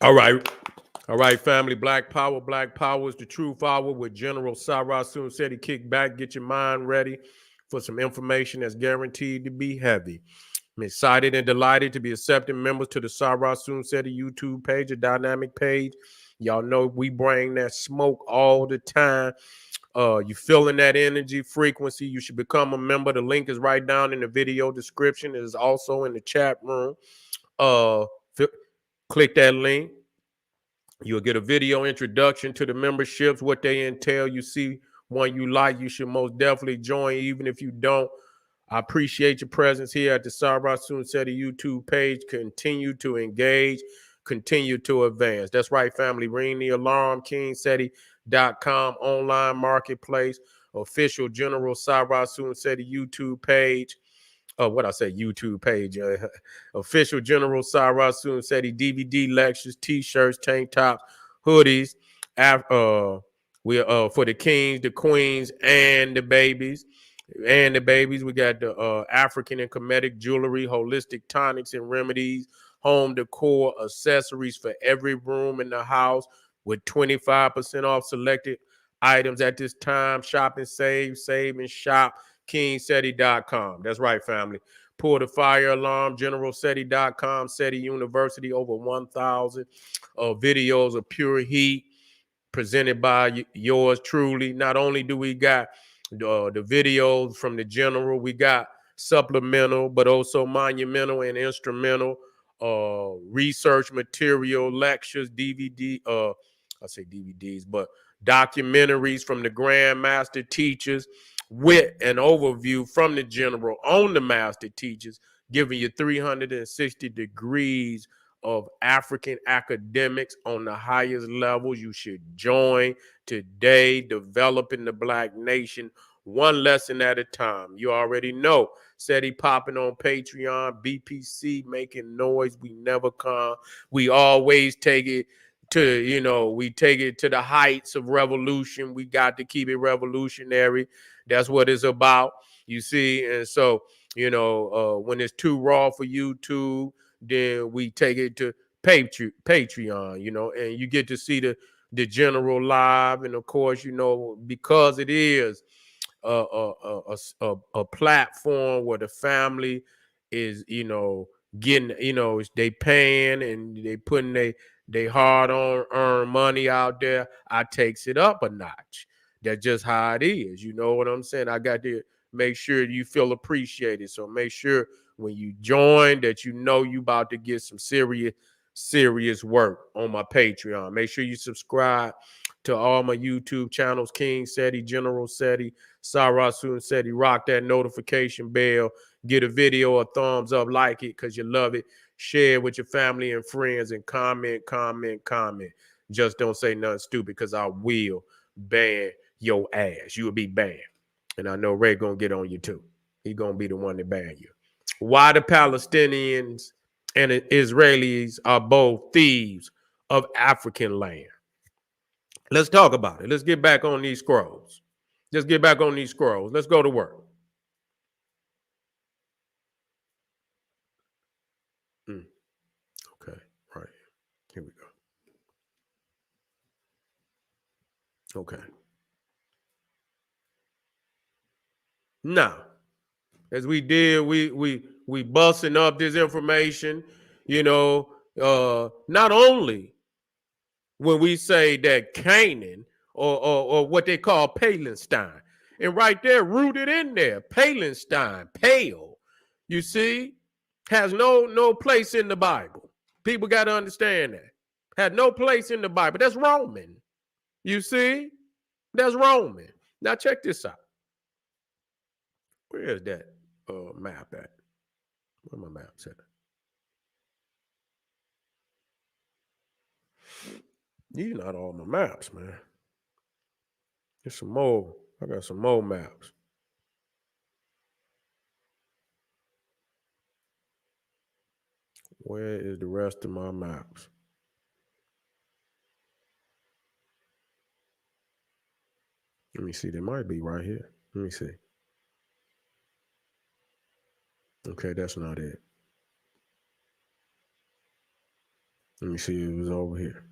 All right. All right, family. Black Power. Black Power is the truth hour with General Sarah Soon said he kick back, get your mind ready for some information that's guaranteed to be heavy. I'm excited and delighted to be accepting members to the Sarah Soon said YouTube page, a dynamic page. Y'all know we bring that smoke all the time. You feeling that energy frequency, you should become a member. The link is right down in the video description. It is also in the chat room. Uh, Click that link. You'll get a video introduction to the memberships, what they entail. You see one you like, you should most definitely join. Even if you don't, I appreciate your presence here at the Sarah Soon Seti YouTube page. Continue to engage, continue to advance. That's right, family. Ring the alarm, KingSeti.com online marketplace, official General Sarah Soon Seti YouTube page. What I say, YouTube page, official General Sarah Soon Seti DVD lectures, t-shirts, tank tops, hoodies. We for the kings, the queens, and the babies. And the babies, we got the African and Kemetic jewelry, holistic tonics and remedies, home decor, accessories for every room in the house with 25% off selected items at this time. Shop and save and shop. KingSeti.com. That's right, family. Pull the fire alarm. GeneralSeti.com. Seti University. Over 1,000 videos of pure heat presented by yours truly. Not only do we got the videos from the general, we got supplemental, but also monumental and instrumental research material, lectures, DVD. I say DVDs, but documentaries from the grandmaster teachers with an overview from the general on the master teachers, giving you 360 degrees of African academics on the highest levels. You should join today, developing the Black nation one lesson at a time. You already know. Said he popping on Patreon, BPC, making noise. We never come. We always take it to, we take it to the heights of revolution. We got to keep it revolutionary. That's what it's about, you see. And so, when it's too raw for YouTube, then we take it to Patreon, and you get to see the general live. And of course, because it is a platform where the family is, getting, they paying and they putting they hard on earn money out there. I takes it up a notch. That's just how it is. You know what I'm saying? I got to make sure you feel appreciated. So make sure when you join that you about to get some serious work on my Patreon. Make sure you subscribe to all my YouTube channels, King Seti, General Seti, Sarah Soon Seti. Rock that notification bell. Get a video a thumbs up, like it because you love it. Share with your family and friends and comment. Just don't say nothing stupid because I will ban your ass. You will be banned. And I know Ray gonna get on you too. He gonna be the one to ban you. Why the Palestinians and the Israelis are both thieves of African land. Let's talk about it. Let's get back on these scrolls. Let's go to work. Okay, right. Here we go. Okay. Now, as we did, we busting up this information, not only when we say that Canaan or what they call Palestine, and right there, rooted in there, Palestine, pale, you see, has no place in the Bible. People got to understand that. Had no place in the Bible. That's Roman. You see? That's Roman. Now check this out. Where is that map at? Where my maps at? These not all my maps, man. There's some more. I got some more maps. Where is the rest of my maps? Let me see. They might be right here. Let me see. Okay, that's not it. Let me see if it was over here.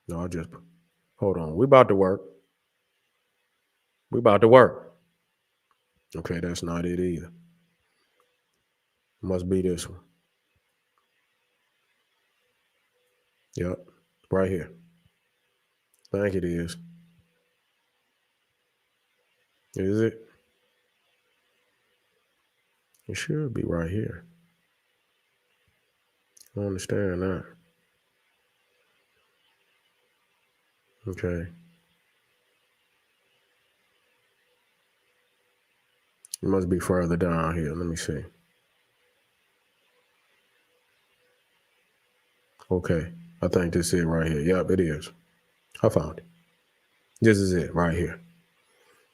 No, I just hold on. We about to work. We about to work. Okay, that's not it either. Must be this one. Yep, right here. I think it is. Is it? It should be right here. I understand that. Okay. It must be further down here. Let me see. Okay. I think this is it right here. Yep, it is. I found it. This is it right here.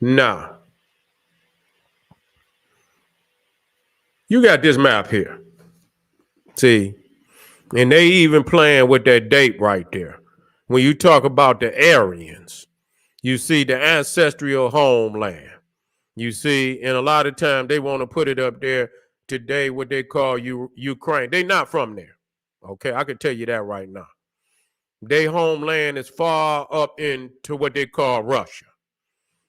Now, you got this map here. See? And they even playing with that date right there. When you talk about the Aryans, you see the ancestral homeland. You see, and a lot of times they want to put it up there today, what they call Ukraine. They not from there. Okay, I can tell you that right now. Their homeland is far up into what they call Russia.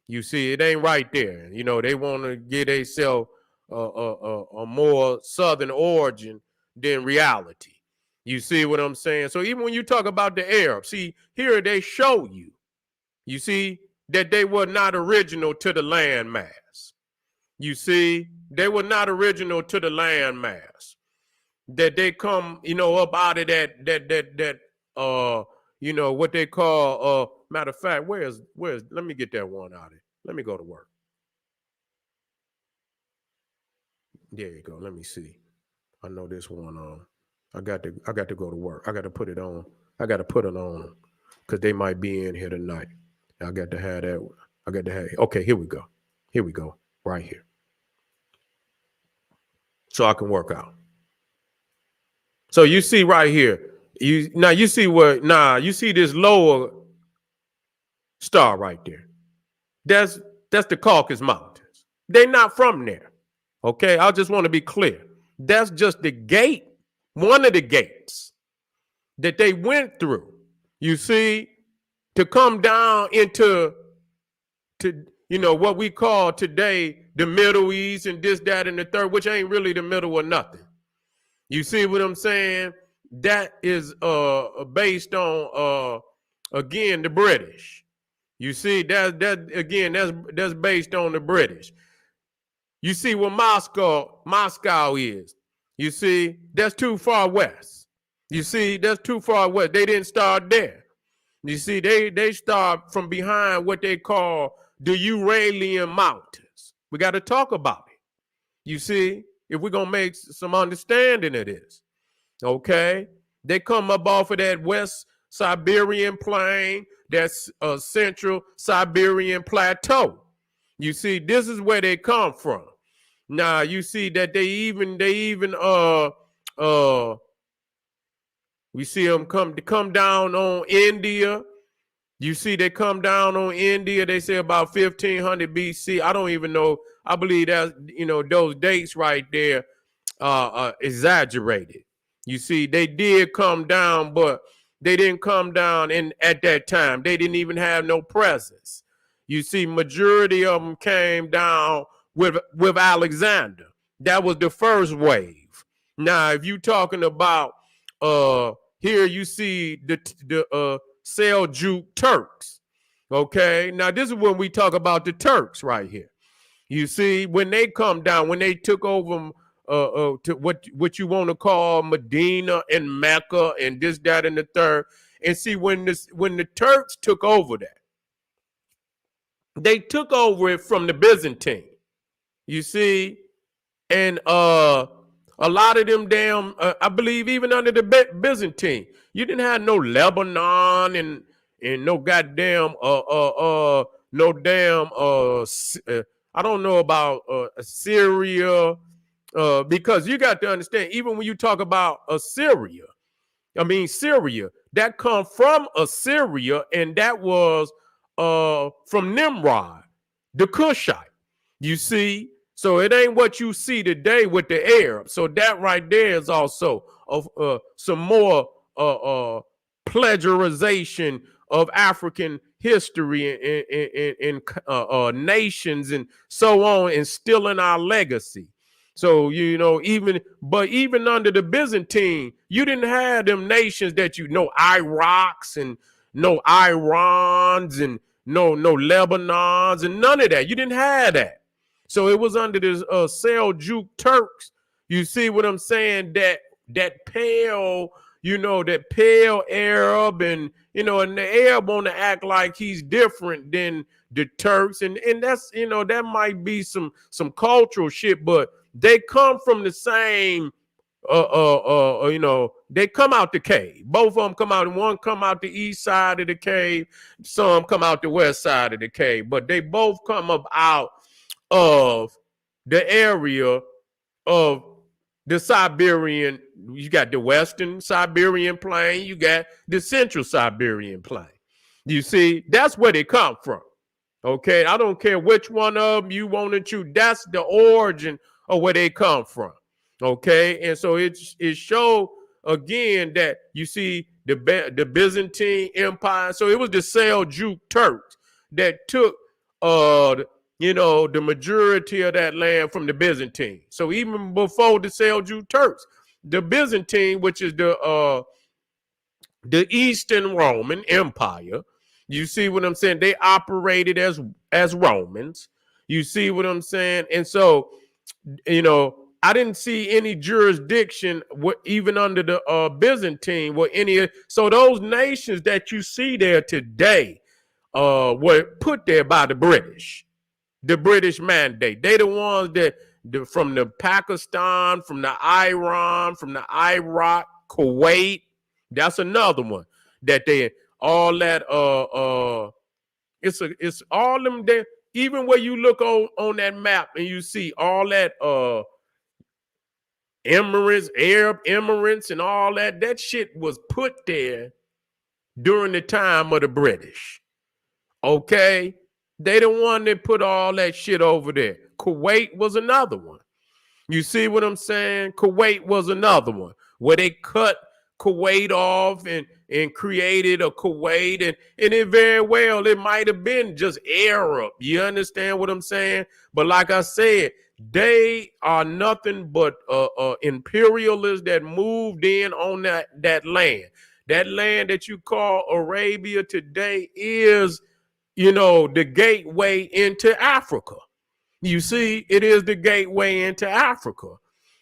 You see, it ain't right there. You know, they want to get themselves a more southern origin than reality. You see what I'm saying? So even when you talk about the Arabs, see, here they show you, you see, that they were not original to the landmass. You see, they were not original to the landmass. That they come, you know, up out of that you know, what they call matter of fact, where's let me get that one out of it. Let me go to work. There you go. Let me see. I know this one I got to go to work. I got to put it on. I got to put it on because they might be in here tonight. I got to have that. I got to have. Okay, here we go. Here we go. Right here. So I can work out. So you see right here. You see what? You see this lower star right there. That's the Caucasus Mountains. They're not from there. Okay, I just want to be clear. That's just the gate, one of the gates that they went through. You see, to come down into you know what we call today the Middle East and this, that, and the third, which ain't really the middle or nothing. You see what I'm saying? That is based on again the British. You see that again that's based on the British. You see what Moscow is. You see that's too far west. You see that's too far west. They didn't start there. You see they start from behind what they call the Uralian Mountains. We got to talk about it. You see, if we're gonna make some understanding of this. Okay, they come up off of that West Siberian plain, that's Central Siberian plateau. You see, this is where they come from. Now you see that they even we see them come down on India. You see they come down on India. They say about 1500 BC. I don't even know. I believe that, you know, those dates right there exaggerated. You see, they did come down, but they didn't come down at that time. They didn't even have no presence. You see, majority of them came down with Alexander. That was the first wave. Now, if you're talking about here, you see the Seljuk Turks. Okay, now this is when we talk about the Turks right here. You see, when they come down, when they took over to what you want to call Medina and Mecca and this, that, and the third. And see, when the Turks took over that, they took over it from the Byzantine. You see, and a lot of them damn, I believe even under the Byzantine, you didn't have no Lebanon and no goddamn no damn I don't know about Syria. Because you got to understand, even when you talk about Syria, that come from Assyria, and that was from Nimrod, the Cushite. You see, so it ain't what you see today with the Arabs. So that right there is also some more plagiarization of African history and nations and so on, and still in our legacy. So, even under the Byzantine, you didn't have them nations that Iraqs and no Irans and no Lebanons and none of that. You didn't have that. So it was under the Seljuk Turks. You see what I'm saying? That pale, that pale Arab, and and the Arab want to act like he's different than the Turks, and that's that might be some cultural shit, but they come from the same. They come out the cave. Both of them come out, and one come out the east side of the cave. Some come out the west side of the cave, but they both come up out of the area of the Siberian. You got the Western Siberian plain. You got the Central Siberian plain. You see, that's where they come from. Okay, I don't care which one of them you want to choose. That's the origin of where they come from. Okay, and so it showed again that you see the Byzantine Empire. So it was the Seljuk Turks that took the majority of that land from the Byzantine. So even before the Seljuk Turks, the Byzantine, which is the Eastern Roman Empire, you see what I'm saying? They operated as Romans. You see what I'm saying? And so, I didn't see any jurisdiction even under the Byzantine so those nations that you see there today were put there by the British mandate. They the ones that from the Pakistan, from the Iran, from the Iraq, Kuwait. That's another one that they all that it's all them there. Even where you look on that map and you see all that Emirates, Arab Emirates, and all that shit was put there during the time of the British. Okay, they the one that put all that shit over there. Kuwait was another one. You see what I'm saying? Kuwait was another one where they cut Kuwait off and created a Kuwait, and it very well, it might have been just Arab. You understand what I'm saying? But like I said, they are nothing but imperialists that moved in on that land. That land that you call Arabia today is, the gateway into Africa. You see, it is the gateway into Africa.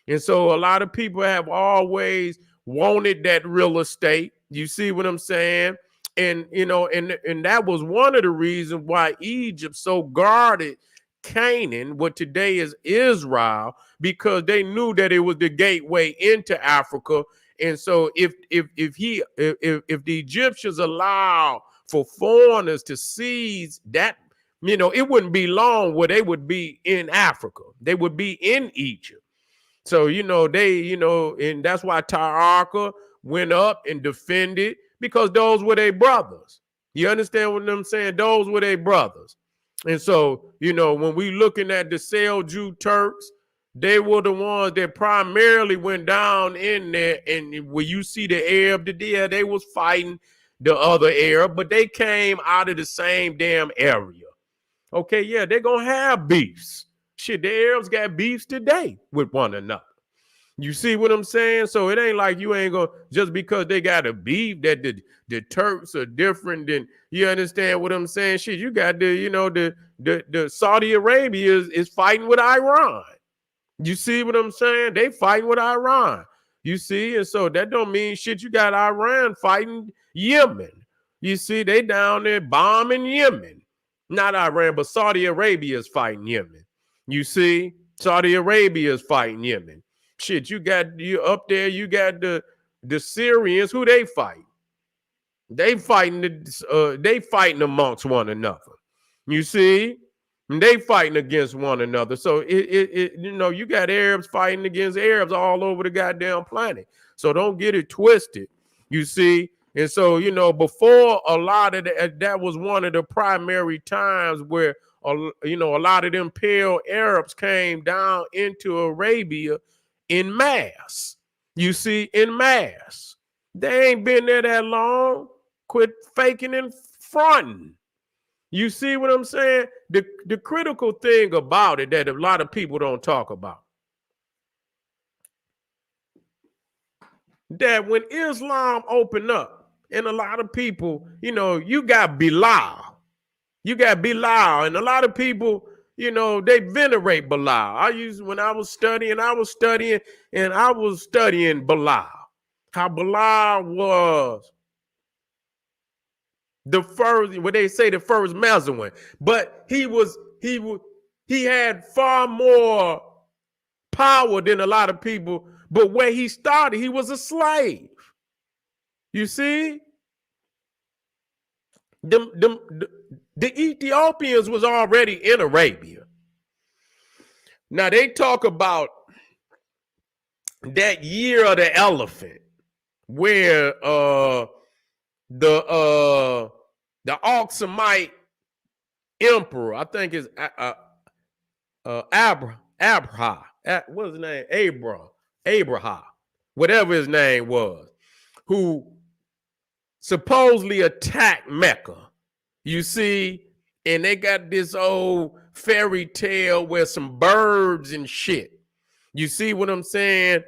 And so a lot of people have always wanted that real estate. You see what I'm saying? And, and that was one of the reasons why Egypt so guarded Canaan, what today is Israel, because they knew that it was the gateway into Africa. And so if the Egyptians allow for foreigners to seize that, it wouldn't be long where they would be in Africa. They would be in Egypt. So, and that's why Tyarka went up and defended, because those were their brothers. You understand what I'm saying? Those were their brothers. And so, when we looking at the Seljuk Turks, they were the ones that primarily went down in there. And when you see the Arab, they was fighting the other Arab, but they came out of the same damn area. Okay, yeah, they're going to have beefs. Shit, the Arabs got beefs today with one another. You see what I'm saying? So it ain't like you ain't going to, just because they got a beef, that the Turks are different than, you understand what I'm saying? Shit, you got the Saudi Arabia is fighting with Iran. You see what I'm saying? They fighting with Iran. You see? And so that don't mean shit. You got Iran fighting Yemen. You see, they down there bombing Yemen. Not Iran, but Saudi Arabia is fighting Yemen. You see? Saudi Arabia is fighting Yemen. Shit, you up there, you got the Syrians. Who they fight? They fighting amongst one another. You see? And they fighting against one another. So you got Arabs fighting against Arabs all over the goddamn planet. So don't get it twisted. You see? And so, before a lot of that was one of the primary times where, a lot of them pale Arabs came down into Arabia in mass. You see, in mass. They ain't been there that long. Quit faking and fronting. You see what I'm saying? The critical thing about it that a lot of people don't talk about, that when Islam opened up, and a lot of people, you got Bilal. You got Bilal, and a lot of people, they venerate Bilal. When I was studying Bilal. How Bilal was the first, what they say, the first Mazarin, but he had far more power than a lot of people. But where he started, he was a slave. You see, the Ethiopians was already in Arabia. Now they talk about that year of the elephant, where the Aksumite emperor, I think is Abraha. What's his name? Abraha, whatever his name was, who supposedly attacked Mecca. You see, and they got this old fairy tale where some birds and shit. You see what I'm saying?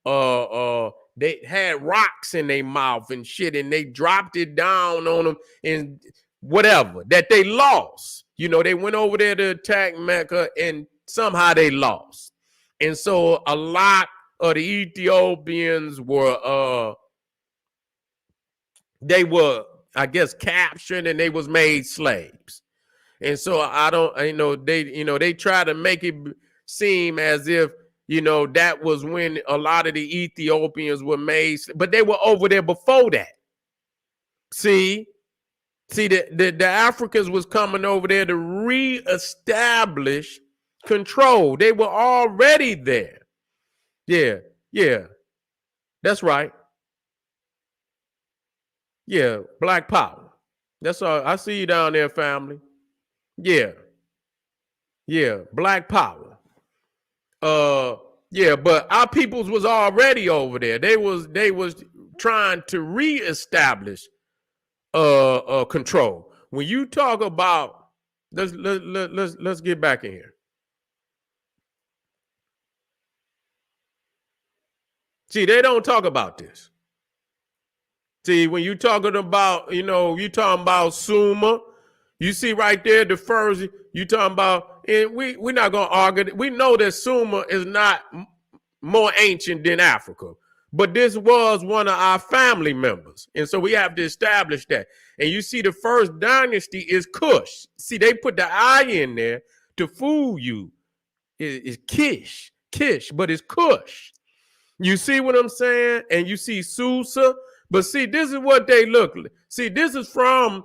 They had rocks in their mouth and shit, and they dropped it down on them and whatever, that they lost. They went over there to attack Mecca, and somehow they lost. And so a lot of the Ethiopians were, they were, I guess, captured, and they was made slaves. And so they try to make it seem as if, that was when a lot of the Ethiopians were made, but they were over there before that. See, the Africans was coming over there to reestablish control. They were already there. Yeah, that's right. Yeah, Black Power. That's all. I see you down there, family. Yeah, Black Power. But our peoples was already over there. They was trying to reestablish control. When you talk about, let's get back in here. See, they don't talk about this. See, when you talking about, you talking about Sumer, you see right there the first, you talking about, and we're not gonna argue. We know that Sumer is not more ancient than Africa, but this was one of our family members, and so we have to establish that. And you see, the first dynasty is Kush. See, they put the I in there to fool you. It's Kish, but it's Kush. You see what I'm saying? And you see Susa, but see, this is what they look like. See, this is from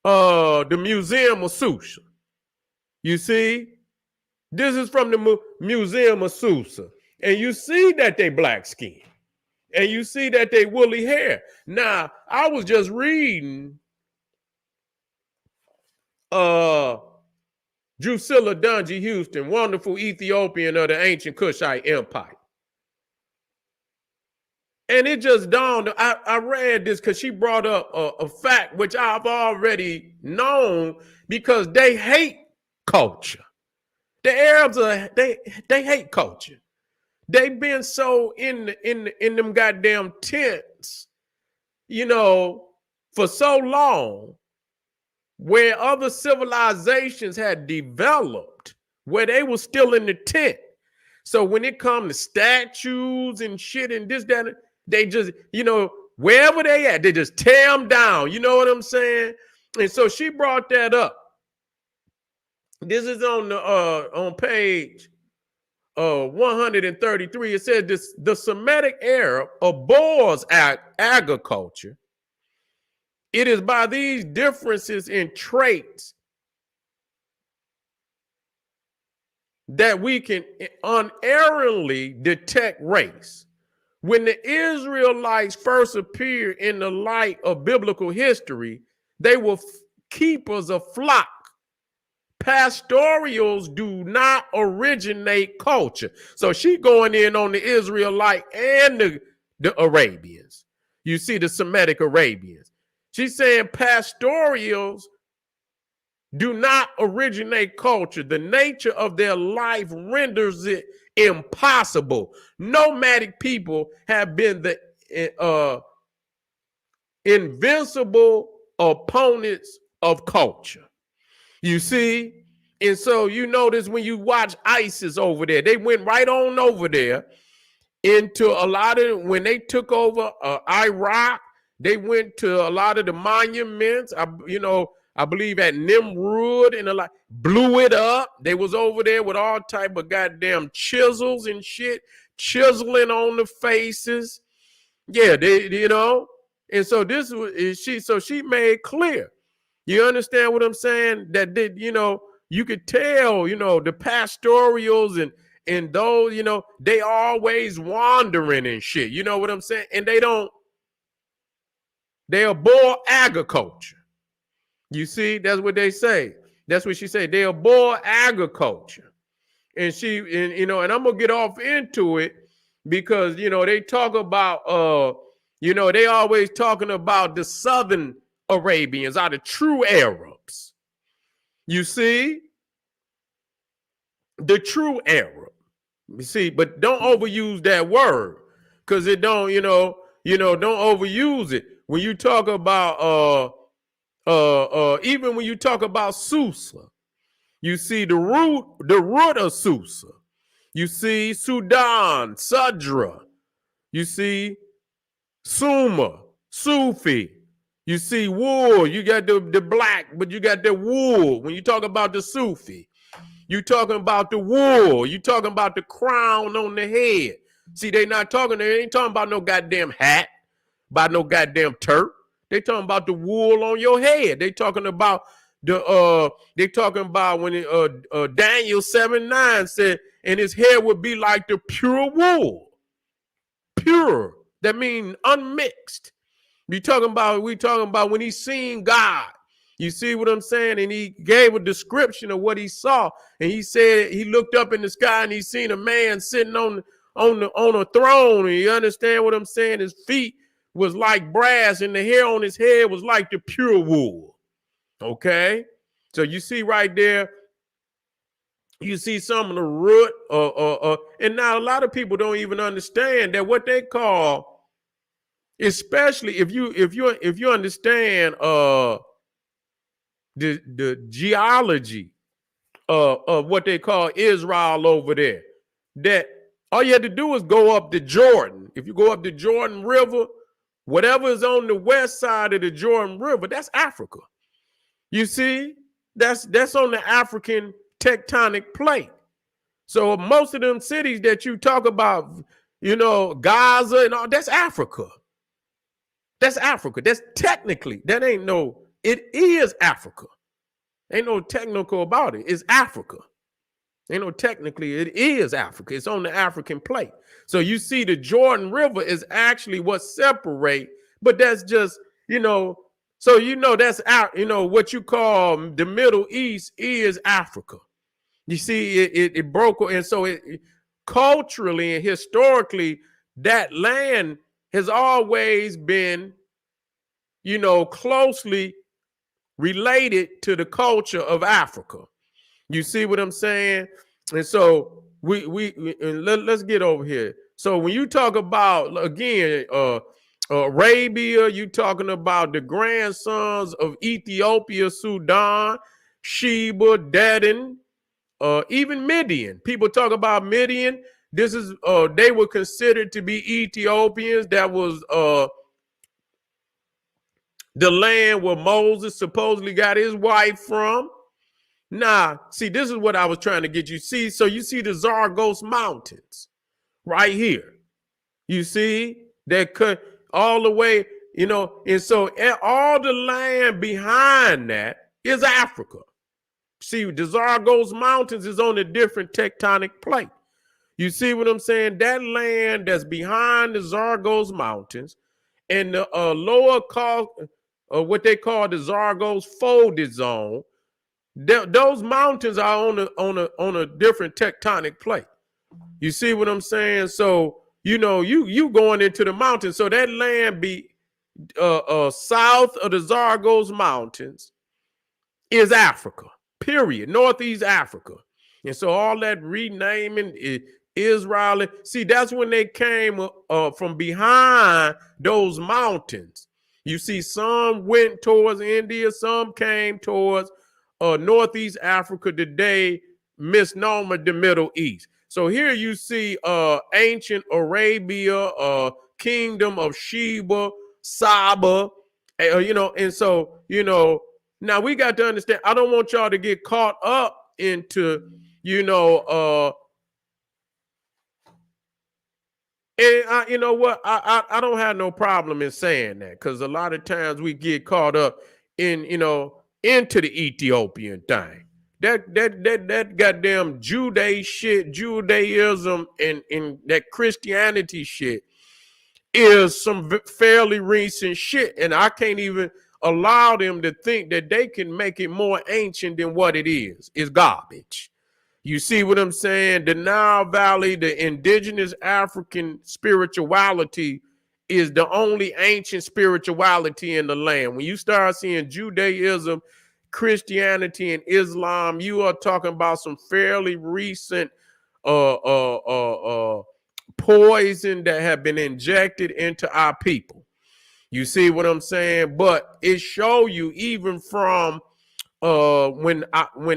the Museum of Susa. You see, this is from the Museum of Susa. And you see that they black skin. And you see that they woolly hair. Now, I was just reading Drusilla Dungy Houston, wonderful Ethiopian of the ancient Kushite Empire. And it just dawned, I read this because she brought up a fact which I've already known, because they hate culture. The Arabs they hate culture. They've been so in them goddamn tents, for so long, where other civilizations had developed, where they were still in the tent. So when it comes to statues and shit and this, that, they just, wherever they at, they just tear them down. You know what I'm saying? And so she brought that up. This is on page 133. It says the Semitic Arab abhors agriculture. It is by these differences in traits that we can unerringly detect race. When the Israelites first appeared in the light of biblical history, they were keepers of flock. Pastorals do not originate culture. So she going in on the Israelite and the Arabians. You see the Semitic Arabians. She's saying pastorals do not originate culture. The nature of their life renders it impossible. Nomadic people have been the invincible opponents of culture. You see? And so you notice when you watch ISIS over there, they went right on over there into a lot of, when they took over Iraq, they went to a lot of the monuments, I believe at Nimrud and a lot, blew it up. They was over there with all type of goddamn chisels and shit, chiseling on the faces. Yeah, and so this was she made clear. You understand what I'm saying? That you could tell, the pastorals and those, they always wandering and shit. You know what I'm saying? And they abhor agriculture. You see, that's what they say. That's what she said. They abhor agriculture. And and I'm gonna get off into it because they talk about they always talking about the southern Arabians are the true Arabs. You see, the true Arab. You see, but don't overuse that word because it don't, don't overuse it. When you talk about even when you talk about Susa, you see the root of Susa. You see Sudan, Sadra. You see Suma, Sufi. You see wool. You got the black, but you got the wool. When you talk about the Sufi, you talking about the wool. You talking about the crown on the head. See, they ain't talking about no goddamn hat, about no goddamn turk. They talking about the wool on your head. They talking about when Daniel 7:9 said, and his hair would be like the pure wool. Pure. That means unmixed. We talking about when he seen God. You see what I'm saying? And he gave a description of what he saw. And he said he looked up in the sky and he seen a man sitting on a throne. And you understand what I'm saying? His feet was like brass and the hair on his head was like the pure wool. Okay? So you see right there, you see some of the root, and now a lot of people don't even understand that what they call, especially if you understand the geology of what they call Israel over there, that all you had to do is go up the Jordan. If you go up the Jordan River, whatever is on the west side of the Jordan River, that's Africa. You see, that's on the African tectonic plate. So most of them cities that you talk about, Gaza and all, that's Africa. That's Africa. That's technically, it is Africa. Ain't no technical about it. It's Africa. Ain't no technically, it is Africa. It's on the African plate. So you see the Jordan River is actually what separate, but that's just, so that's out, what you call the Middle East is Africa. You see, it broke, and so it culturally and historically, that land has always been, closely related to the culture of Africa. You see what I'm saying? And so let's get over here. So when you talk about, again, Arabia, you talking about the grandsons of Ethiopia, Sudan, Sheba, Dedan, even Midian. People talk about Midian. This is they were considered to be Ethiopians. That was the land where Moses supposedly got his wife from. Nah, see, this is what I was trying to get you. See, so you see the Zagros Mountains right here. You see, that cut all the way, and so all the land behind that is Africa. See, the Zagros Mountains is on a different tectonic plate. You see what I'm saying? That land that's behind the Zagros Mountains and the lower what they call the Zagros folded zone, those mountains are on a different tectonic plate. You see what I'm saying? So you going into the mountains. So that land south of the Zagros Mountains is Africa, period. Northeast Africa. And so all that renaming Israel, see, that's when they came from behind those mountains. You see, some went towards India, some came towards Northeast Africa today, misnomer the Middle East. So here you see ancient Arabia, kingdom of Sheba, Saba, and so, now we got to understand, I don't want y'all to get caught up into, and you know what? I don't have no problem in saying that, because a lot of times we get caught up in, into the Ethiopian thing. That goddamn Judaism and that Christianity shit is some fairly recent shit. And I can't even allow them to think that they can make it more ancient than what it is. It's garbage. You see what I'm saying? The Nile Valley, the indigenous African spirituality is the only ancient spirituality in the land. When you start seeing Judaism, Christianity, and Islam, you are talking about some fairly recent poison that have been injected into our people. You see what I'm saying? But it show you even from when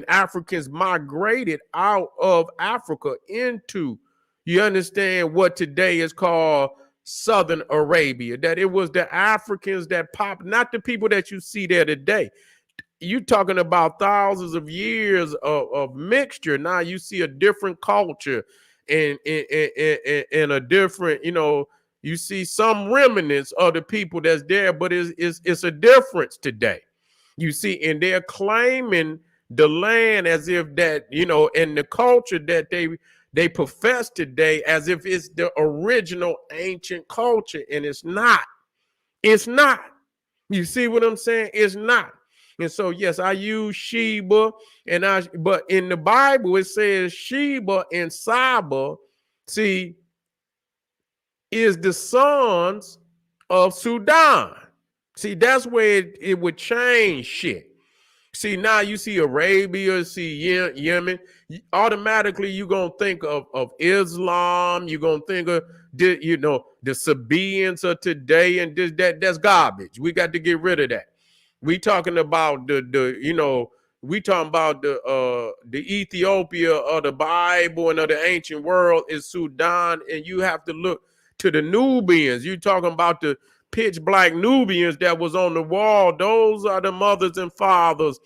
Africans migrated out of Africa into, you understand, what today is called Southern Arabia, that it was the Africans that popped, not the people that you see there today. You talking about thousands of years of mixture. Now you see a different culture and a different, you see some remnants of the people that's there, but it's a difference today. You see, and they're claiming the land as if that, and the culture that they profess today as if it's the original ancient culture, and it's not. It's not. You see what I'm saying? It's not. And so, yes, I use Sheba, but in the Bible it says Sheba and Saba, see, is the sons of Sudan. See, that's where it would change shit. See, now you see Arabia, see Yemen, automatically you're going to think of Islam, you're going to think of, the Sabaeans of today, and that's garbage. We got to get rid of that. We talking about we talking about the Ethiopia of the Bible and of the ancient world is Sudan, and you have to look to the Nubians. You talking about the pitch black Nubians that was on the wall. Those are the mothers and fathers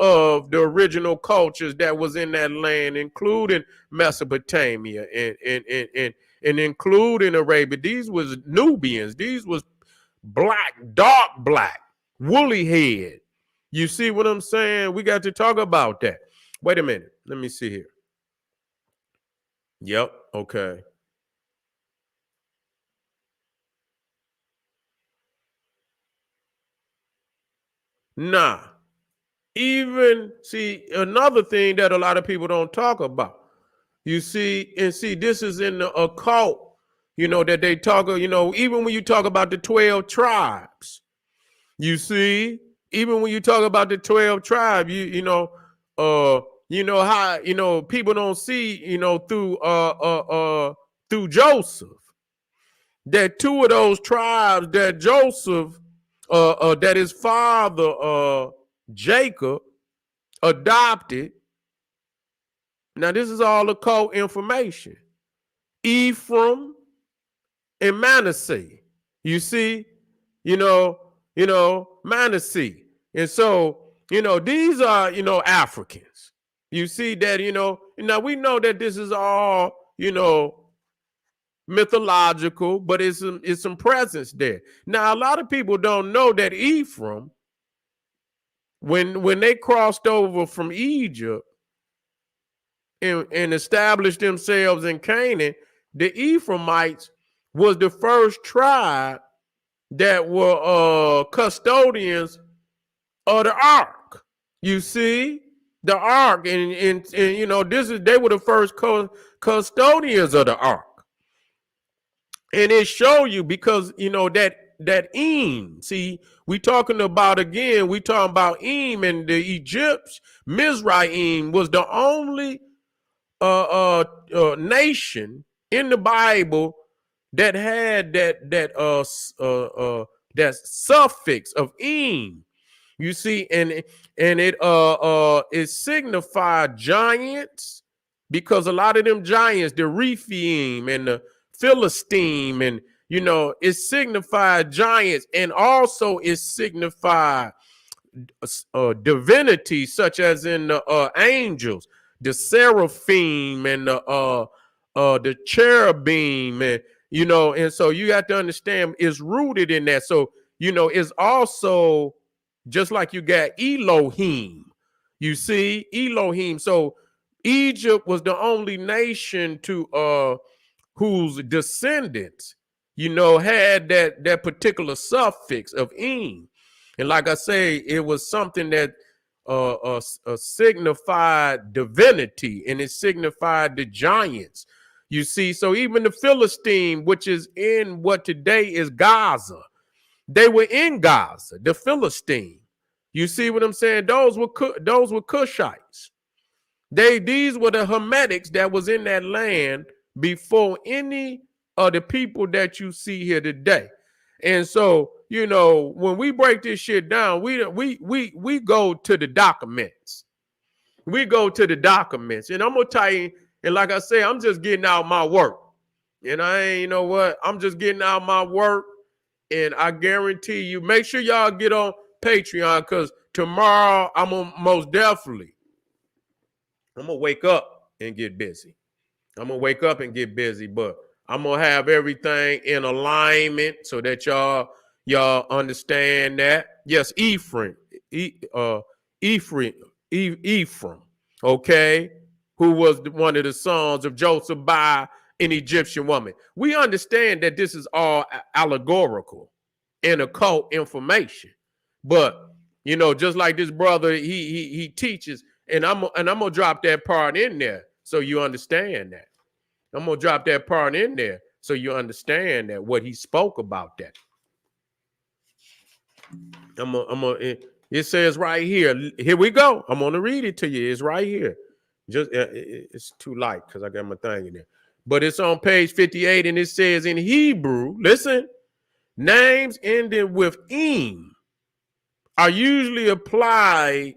of the original cultures that was in that land, including Mesopotamia and including Arabia. These was Nubians. These was black, dark black, woolly head. You see what I'm saying? We got to talk about that. Wait a minute. Let me see here. Yep. Okay. Nah. Even, see, another thing that a lot of people don't talk about. You see, this is in the occult, that they talk, even when you talk about the 12 tribes, you see, even when you talk about the 12 tribes, how, people don't see, through Joseph, that two of those tribes that Joseph, that his father, Jacob, adopted. Now, this is all occult information. Ephraim and Manasseh. You see, Manasseh. And so, these are, Africans. You see that, now we know that this is all, mythological, but it's some presence there. Now, a lot of people don't know that Ephraim, when they crossed over from Egypt and established themselves in Canaan, the Ephraimites was the first tribe that were custodians of the ark. You see, the ark, and they were the first custodians of the ark. And it show you, because that that Em. See, we talking about Em and the Egypts. Mizraim was the only nation in the Bible that had that suffix of Em. You see, and it signified giants, because a lot of them giants, the Rephaim and the Philistine, and it signified giants, and also it signified divinity, such as in the angels, the seraphim and the cherubim, and and so you have to understand it's rooted in that. So it's also just like you got Elohim. You see, Elohim. So Egypt was the only nation to whose descendants, had that particular suffix of Em. And like I say, it was something that signified divinity, and it signified the giants. You see, so even the Philistine, which is in what today is Gaza, they were in Gaza, the Philistine. You see what I'm saying? Those were Cushites. These were the Hamites that was in that land before any of the people that you see here today. And so, when we break this shit down, we go to the documents. We go to the documents, and I'm gonna tell you. And like I say, I'm just getting out my work, and I ain't, I'm just getting out my work, and I guarantee you, make sure y'all get on Patreon, because tomorrow I'm gonna most definitely. I'm gonna wake up and get busy. I'm gonna wake up and get busy, but I'm gonna have everything in alignment so that y'all understand that. Yes, Ephraim, okay, who was one of the sons of Joseph by an Egyptian woman. We understand that this is all allegorical and occult information, but just like this brother, he teaches, and I'm gonna drop that part in there so you understand that. I'm gonna drop that part in there so you understand that what he spoke about that. It says right here. Here we go. I'm gonna read it to you. It's right here. Just it's too light because I got my thing in there. But it's on page 58, and it says in Hebrew, listen, names ending with "im" are usually applied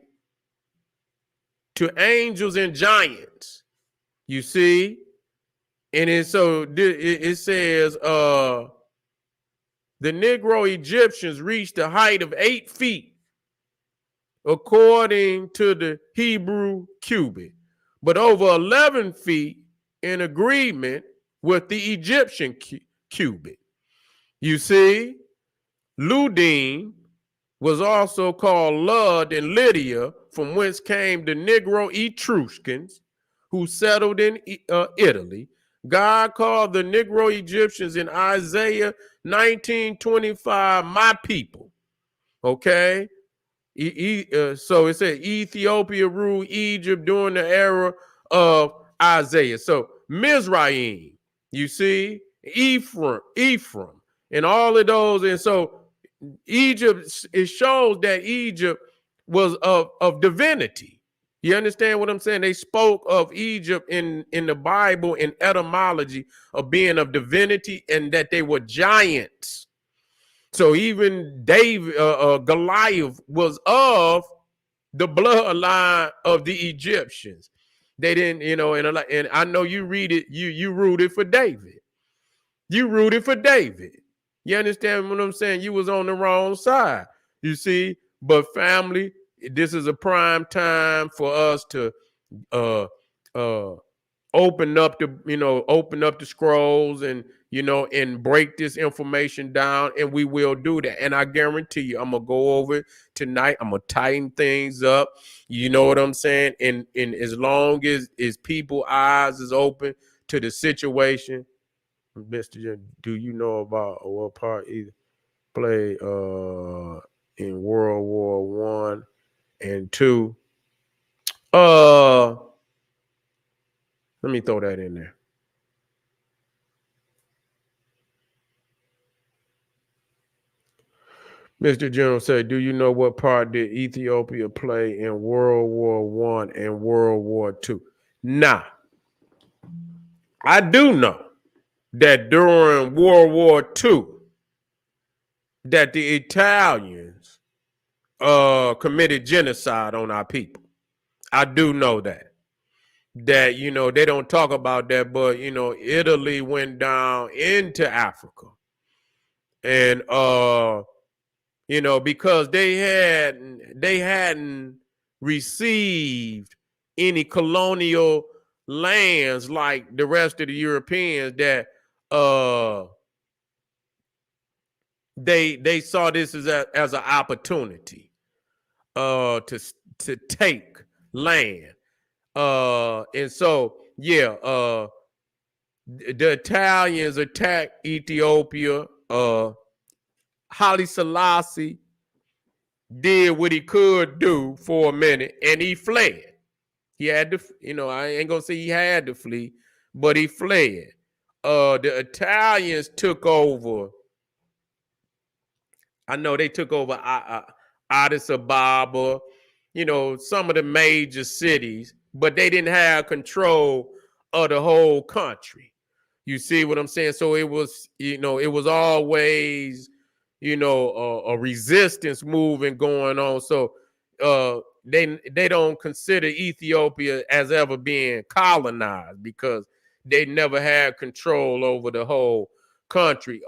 to angels and giants. You see? And it says the Negro Egyptians reached a height of 8 feet according to the Hebrew cubit, but over 11 feet in agreement with the Egyptian cubit. You see, Ludim was also called Lud in Lydia, from whence came the Negro Etruscans, who settled in Italy. God called the Negro Egyptians in Isaiah 19:25 my people. Okay? So it said Ethiopia ruled Egypt during the era of Isaiah. So Mizraim, you see, Ephraim, and all of those. And so Egypt, it shows that Egypt was of divinity. You understand what I'm saying? They spoke of Egypt in the Bible in etymology of being of divinity, and that they were giants. So even Goliath was of the bloodline of the Egyptians. They didn't, and I know you read it, you rooted for David. You rooted for David. You understand what I'm saying? You was on the wrong side, you see. But family, this is a prime time for us to open up the scrolls, and and break this information down, and we will do that. And I guarantee you, I'm gonna go over it tonight. I'm gonna tighten things up. You know what I'm saying? And as long as people eyes is open to the situation. Mr. Do you know about what part either play in World War I and II? Let me throw that in there. Mr. General said, do you know what part did Ethiopia play in World War One and World War Two? Nah, I do know that during World War Two, that the Italians committed genocide on our people. I do know that. That, you know, they don't talk about that, but, you know, Italy went down into Africa. And you know, because they hadn't received any colonial lands like the rest of the Europeans, that uh they saw this as an opportunity to take land. And so yeah, the Italians attacked Ethiopia. Haile Selassie did what he could do for a minute, and he fled. He had to, you know, I ain't gonna say he had to flee, but he fled. The Italians took over. I know they took over Addis Ababa, you know, some of the major cities, but they didn't have control of the whole country. You see what I'm saying? So it was, you know, it was always, you know, a resistance movement going on. So they don't consider Ethiopia as ever being colonized, because they never had control over the whole country.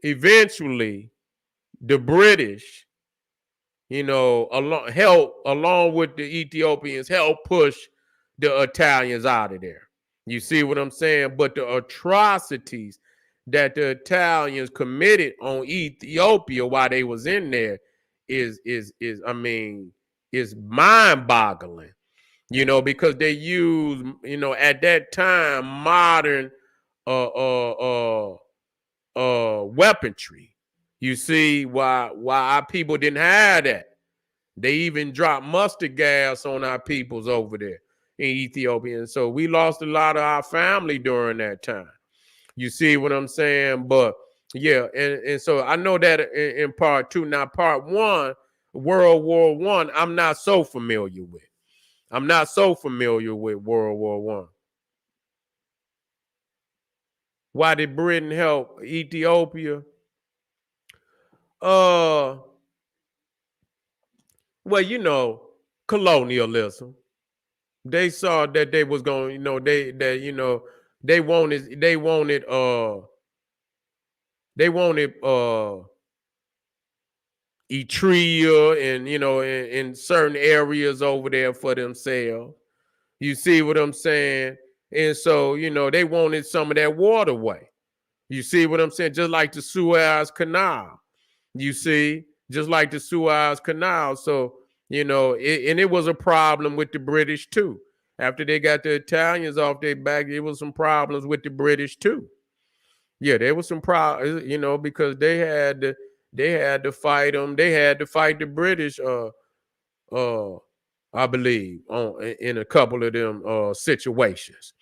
Eventually, the British, you know, along with the Ethiopians, help push the Italians out of there. You see what I'm saying? But the atrocities that the Italians committed on Ethiopia while they was in there is I mean, is mind-boggling. You know, because they used, you know, at that time, modern uh uh uh weaponry. You see why our people didn't have that. They even dropped mustard gas on our peoples over there in Ethiopia. And so we lost a lot of our family during that time. You see what I'm saying? But yeah, and so I know that in part two. Now, part one, World War One, I'm not so familiar with. I'm not so familiar with World War One. Why did Britain help Ethiopia? Uh Well, you know, colonialism. They saw that they was going, you know, they wanted Etria, and you know, in certain areas over there for themselves. You see what I'm saying? And so, you know, they wanted some of that waterway. You see what I'm saying? Just like the Suez Canal. You see, just like the Suez Canal. So, you know, and it was a problem with the British too. After they got the Italians off their back, there was some problems with the British too. Yeah, there was some problems, you know, because they had to fight them. They had to fight the British. Uh, I believe in a couple of them situations.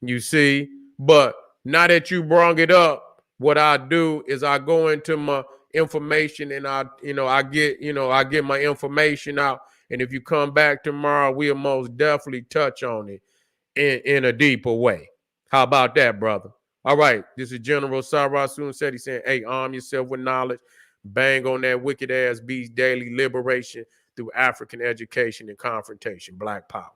You see, but now that you brought it up, what I do is I go into my information, and I get my information out. And if you come back tomorrow, we'll most definitely touch on it in a deeper way. How about that, brother? All right, this is General Cyrus Soon saying, hey, arm yourself with knowledge, bang on that wicked ass beast, daily liberation through African education and confrontation. Black power.